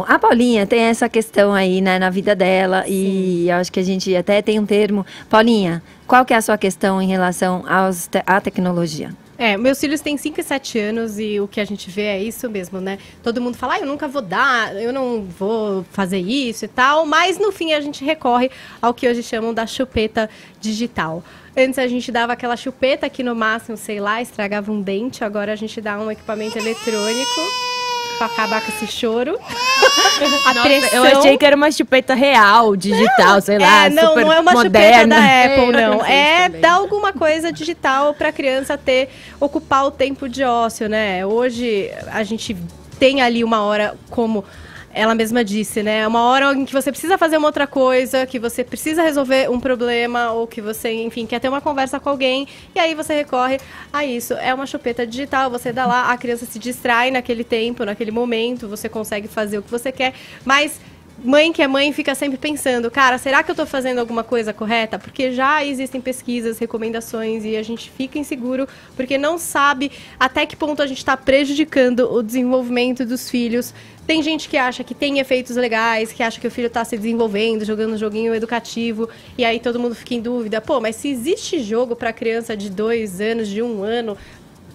A Paulinha tem essa questão aí, né, na vida dela. Sim. E eu acho que a gente até tem um termo. Paulinha, qual que é a sua questão em relação à tecnologia? Meus filhos têm 5 e 7 anos e o que a gente vê é isso mesmo, né? Todo mundo fala, eu nunca vou dar, eu não vou fazer isso e tal, mas no fim a gente recorre ao que hoje chamam da chupeta digital. Antes a gente dava aquela chupeta que no máximo, sei lá, estragava um dente, agora a gente dá um equipamento eletrônico pra acabar com esse choro. Eu achei que era uma chupeta real, digital, sei lá, não é uma moderna. Chupeta da Apple, não. Dar alguma coisa digital pra criança ocupar o tempo de ócio, né? Hoje a gente tem ali uma hora, como ela mesma disse, né? Uma hora em que você precisa fazer uma outra coisa, que você precisa resolver um problema, ou que você, enfim, quer ter uma conversa com alguém, e aí você recorre a isso. É uma chupeta digital, você dá lá, a criança se distrai naquele tempo, naquele momento, você consegue fazer o que você quer, mas mãe que é mãe fica sempre pensando, cara, será que eu tô fazendo alguma coisa correta? Porque já existem pesquisas, recomendações e a gente fica inseguro porque não sabe até que ponto a gente está prejudicando o desenvolvimento dos filhos. Tem gente que acha que tem efeitos legais, que acha que o filho está se desenvolvendo, jogando um joguinho educativo, e aí todo mundo fica em dúvida. Pô, mas se existe jogo para criança de 2 anos, de 1 ano,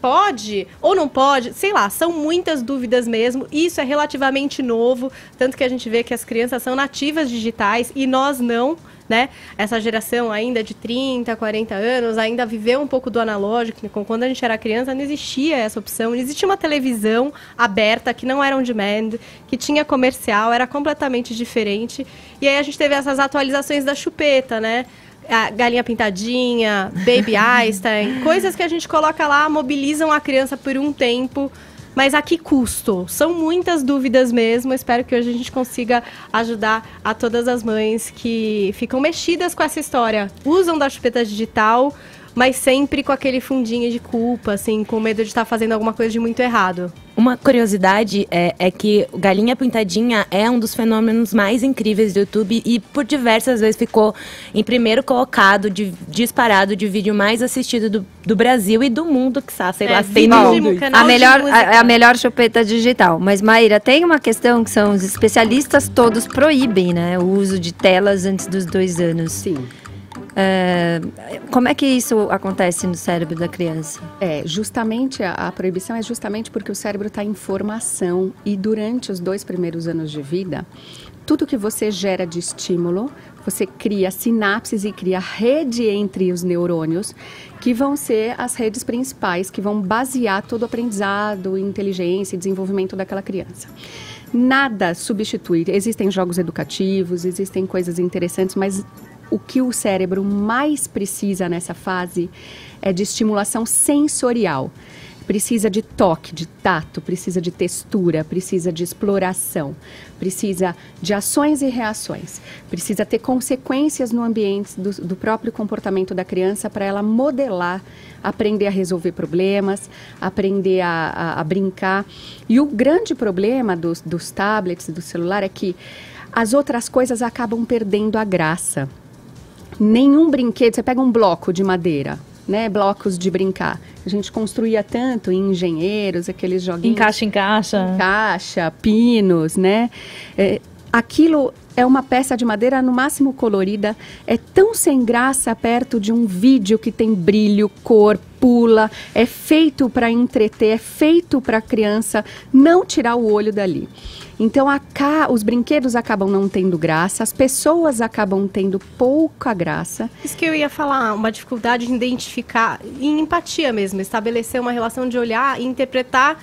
pode ou não pode? Sei lá, são muitas dúvidas mesmo. Isso é relativamente novo, tanto que a gente vê que as crianças são nativas digitais e nós não, né? Essa geração ainda de 30, 40 anos ainda viveu um pouco do analógico. Quando a gente era criança não existia essa opção. Não existia uma televisão aberta que não era on demand, que tinha comercial, era completamente diferente. E aí a gente teve essas atualizações da chupeta, né? A galinha pintadinha, Baby Einstein, coisas que a gente coloca lá, mobilizam a criança por um tempo, mas a que custo? São muitas dúvidas mesmo. Espero que hoje a gente consiga ajudar a todas as mães que ficam mexidas com essa história. Usam da chupeta digital, mas sempre com aquele fundinho de culpa, assim, com medo de estar fazendo alguma coisa de muito errado. Uma curiosidade é que Galinha Pintadinha é um dos fenômenos mais incríveis do YouTube e por diversas vezes ficou em primeiro colocado, disparado de vídeo mais assistido do Brasil e do mundo, que sei lá, tem no mundo. A melhor chupeta digital. Mas, Maíra, tem uma questão que são os especialistas todos proíbem, né? O uso de telas antes dos 2 anos. Sim. Como é que isso acontece no cérebro da criança? Justamente a proibição é justamente porque o cérebro está em formação e durante os 2 primeiros anos de vida, tudo que você gera de estímulo, você cria sinapses e cria rede entre os neurônios, que vão ser as redes principais, que vão basear todo o aprendizado, inteligência e desenvolvimento daquela criança. Nada substitui. Existem jogos educativos, existem coisas interessantes, mas o que o cérebro mais precisa nessa fase é de estimulação sensorial. Precisa de toque, de tato, precisa de textura, precisa de exploração, precisa de ações e reações, precisa ter consequências no ambiente do próprio comportamento da criança para ela modelar, aprender a resolver problemas, aprender a brincar. E o grande problema dos tablets e do celular é que as outras coisas acabam perdendo a graça. Nenhum brinquedo, você pega um bloco de madeira, né, blocos de brincar. A gente construía tanto em engenheiros, aqueles joguinhos... Encaixa, pinos, né? Aquilo é uma peça de madeira no máximo colorida, é tão sem graça perto de um vídeo que tem brilho, cor, pula, é feito para entreter, é feito para a criança não tirar o olho dali. Então, os brinquedos acabam não tendo graça, as pessoas acabam tendo pouca graça. Isso que eu ia falar, uma dificuldade em identificar, em empatia mesmo, estabelecer uma relação de olhar e interpretar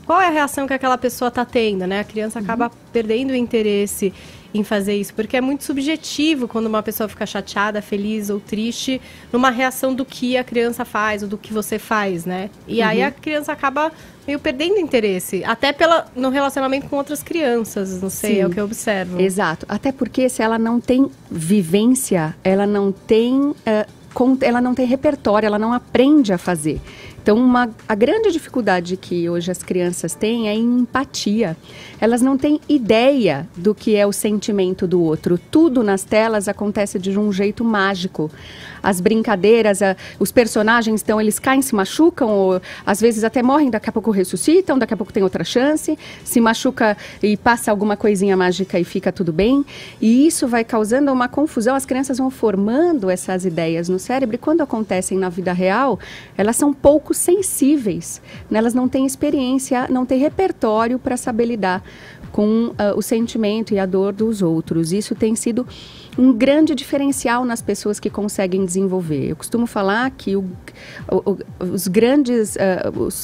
qual é a reação que aquela pessoa está tendo, né? A criança acaba perdendo o interesse em fazer isso, porque é muito subjetivo quando uma pessoa fica chateada, feliz ou triste, numa reação do que a criança faz ou do que você faz, né? E aí a criança acaba meio perdendo interesse, até no relacionamento com outras crianças, não sei, Sim, é o que eu observo. Exato, até porque se ela não tem vivência, ela não tem repertório, ela não aprende a fazer. Então, a grande dificuldade que hoje as crianças têm é em empatia. Elas não têm ideia do que é o sentimento do outro. Tudo nas telas acontece de um jeito mágico. As brincadeiras, os personagens, então, eles caem, se machucam, ou às vezes até morrem, daqui a pouco ressuscitam, daqui a pouco tem outra chance, se machuca e passa alguma coisinha mágica e fica tudo bem. E isso vai causando uma confusão, as crianças vão formando essas ideias no cérebro e quando acontecem na vida real, elas são pouco sensíveis, né? Elas não têm experiência, não têm repertório para saber lidar com o sentimento e a dor dos outros. Isso tem sido um grande diferencial nas pessoas que conseguem desenvolver. Eu costumo falar que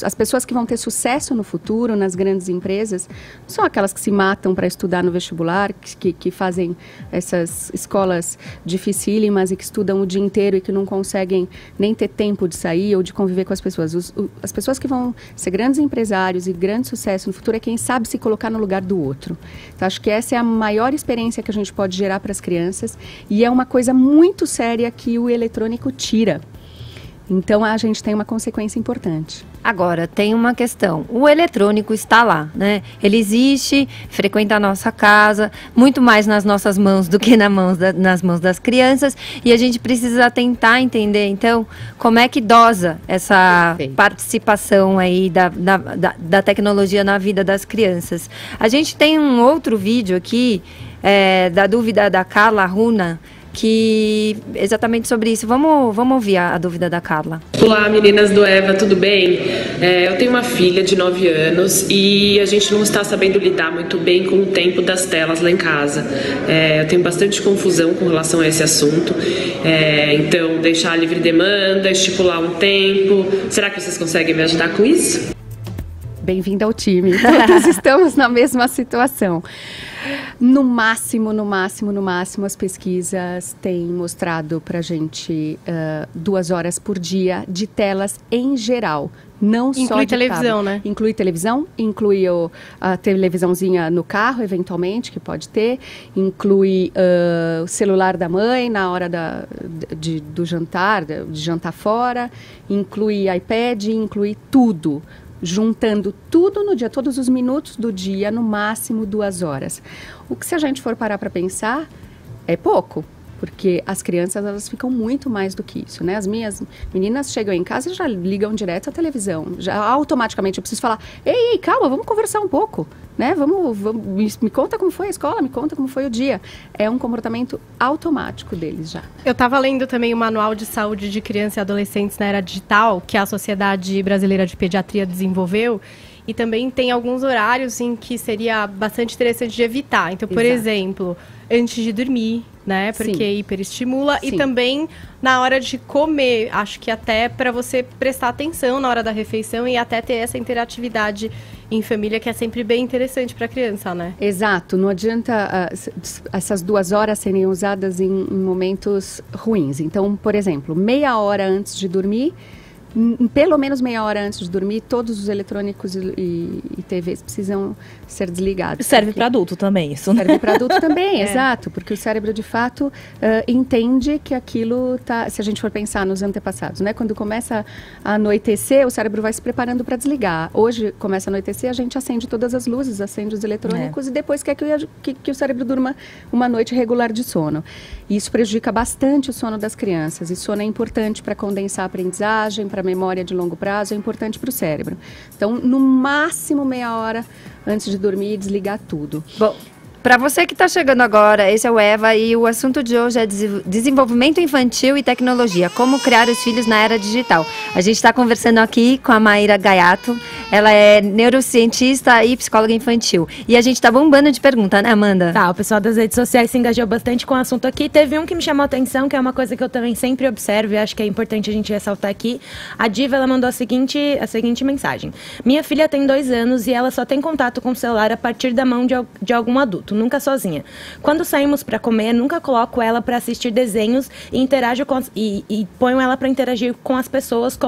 as pessoas que vão ter sucesso no futuro, nas grandes empresas, não são aquelas que se matam para estudar no vestibular, que fazem essas escolas dificílimas e que estudam o dia inteiro e que não conseguem nem ter tempo de sair ou de conviver com as pessoas. As pessoas que vão ser grandes empresários e grande sucesso no futuro é quem sabe se colocar no lugar do outro. Então, acho que essa é a maior experiência que a gente pode gerar para as crianças e é uma coisa muito séria que o eletrônico tira. Então, a gente tem uma consequência importante. Agora, tem uma questão. O eletrônico está lá, né? Ele existe, frequenta a nossa casa, muito mais nas nossas mãos do que nas mãos das crianças. E a gente precisa tentar entender, então, como é que dosa essa participação aí da tecnologia na vida das crianças. A gente tem um outro vídeo aqui, da dúvida da Carla Runa, que exatamente sobre isso. Vamos ouvir a dúvida da Carla. Olá, meninas do Eva, tudo bem? Eu tenho uma filha de 9 anos e a gente não está sabendo lidar muito bem com o tempo das telas lá em casa. Eu tenho bastante confusão com relação a esse assunto. Então, deixar livre demanda, estipular um tempo. Será que vocês conseguem me ajudar com isso? Bem-vinda ao time. Todos estamos na mesma situação. No máximo, as pesquisas têm mostrado para a gente 2 horas por dia de telas em geral. Não só inclui de televisão, né? Inclui televisão, inclui a televisãozinha no carro, eventualmente, que pode ter. Inclui o celular da mãe na hora do jantar, de jantar fora. Inclui iPad, inclui tudo. Juntando tudo no dia, todos os minutos do dia, no máximo 2 horas. O que, se a gente for parar para pensar, é pouco. Porque as crianças, elas ficam muito mais do que isso, né? As minhas meninas chegam em casa e já ligam direto à televisão. Já automaticamente eu preciso falar, ei, calma, vamos conversar um pouco, né? Me conta como foi a escola, me conta como foi o dia. É um comportamento automático deles já. Eu estava lendo também o Manual de Saúde de Crianças e Adolescentes na Era Digital, que a Sociedade Brasileira de Pediatria desenvolveu. E também tem alguns horários em que seria bastante interessante de evitar. Então, por exemplo, antes de dormir, né? Porque hiperestimula. Sim. E também na hora de comer. Acho que até para você prestar atenção na hora da refeição e até ter essa interatividade em família, que é sempre bem interessante para a criança, né? Exato. Não adianta essas 2 horas serem usadas em momentos ruins. Então, por exemplo, meia hora antes de dormir, pelo menos meia hora antes de dormir, todos os eletrônicos e TVs precisam ser desligados. Serve para adulto também, isso, né? Serve para adulto também, exato. Porque o cérebro, de fato, entende que aquilo tá... Se a gente for pensar nos antepassados, né? Quando começa a anoitecer, o cérebro vai se preparando para desligar. Hoje, começa a anoitecer, a gente acende todas as luzes, acende os eletrônicos e depois quer que o cérebro durma uma noite regular de sono. E isso prejudica bastante o sono das crianças. E sono é importante para condensar a aprendizagem, para memória de longo prazo, é importante para o cérebro. Então, no máximo meia hora antes de dormir, desligar tudo. Bom, para você que está chegando agora, esse é o Eva e o assunto de hoje é desenvolvimento infantil e tecnologia, como criar os filhos na era digital. A gente está conversando aqui com a Maíra Gaiato, ela é neurocientista e psicóloga infantil. E a gente está bombando de pergunta, né, Amanda? Tá, o pessoal das redes sociais se engajou bastante com o assunto aqui. Teve um que me chamou a atenção, que é uma coisa que eu também sempre observo e acho que é importante a gente ressaltar aqui. A Diva, ela mandou a seguinte mensagem. Minha filha tem 2 anos e ela só tem contato com o celular a partir da mão de algum adulto, nunca sozinha. Quando saímos para comer, nunca coloco ela para assistir desenhos e interajo e ponho ela para interagir com as pessoas,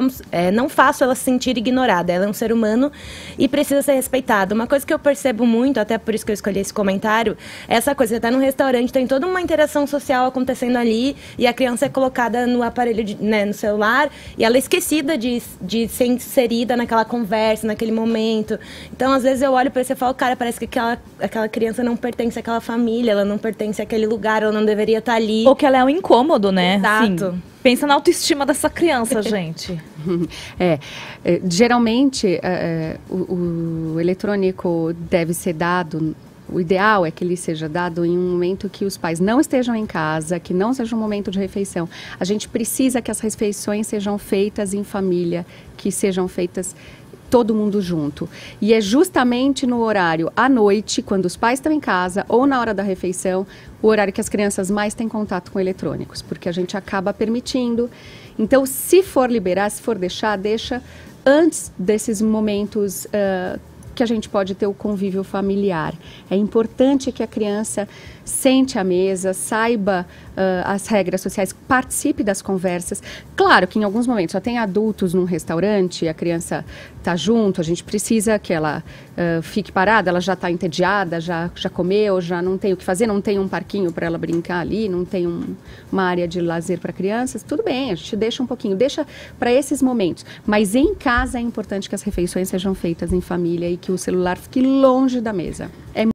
não faço ela se sentir ignorada. Ela é um ser humano humano e precisa ser respeitado. Uma coisa que eu percebo muito, até por isso que eu escolhi esse comentário, é essa coisa, você tá num restaurante, tem toda uma interação social acontecendo ali, e a criança é colocada no aparelho, no celular, e ela é esquecida de ser inserida naquela conversa, naquele momento. Então, às vezes eu olho pra você e falo, cara, parece que aquela criança não pertence àquela família, ela não pertence àquele lugar, ela não deveria estar ali. Ou que ela é um incômodo, né? Exato. Assim, pensa na autoestima dessa criança, gente. Geralmente, o eletrônico deve ser dado, o ideal é que ele seja dado em um momento que os pais não estejam em casa, que não seja um momento de refeição. A gente precisa que as refeições sejam feitas em família, que sejam feitas todo mundo junto. E é justamente no horário à noite, quando os pais estão em casa, ou na hora da refeição, o horário que as crianças mais têm contato com eletrônicos, porque a gente acaba permitindo. Então, se for liberar, se for deixar, deixa antes desses momentos que a gente pode ter o convívio familiar. É importante que a criança sente à mesa, saiba as regras sociais, participe das conversas. Claro que em alguns momentos só tem adultos num restaurante, a criança está junto, a gente precisa que ela fique parada, ela já está entediada, já comeu, já não tem o que fazer, não tem um parquinho para ela brincar ali, não tem uma área de lazer para crianças, tudo bem, a gente deixa um pouquinho, deixa para esses momentos. Mas em casa é importante que as refeições sejam feitas em família e que o celular fique longe da mesa.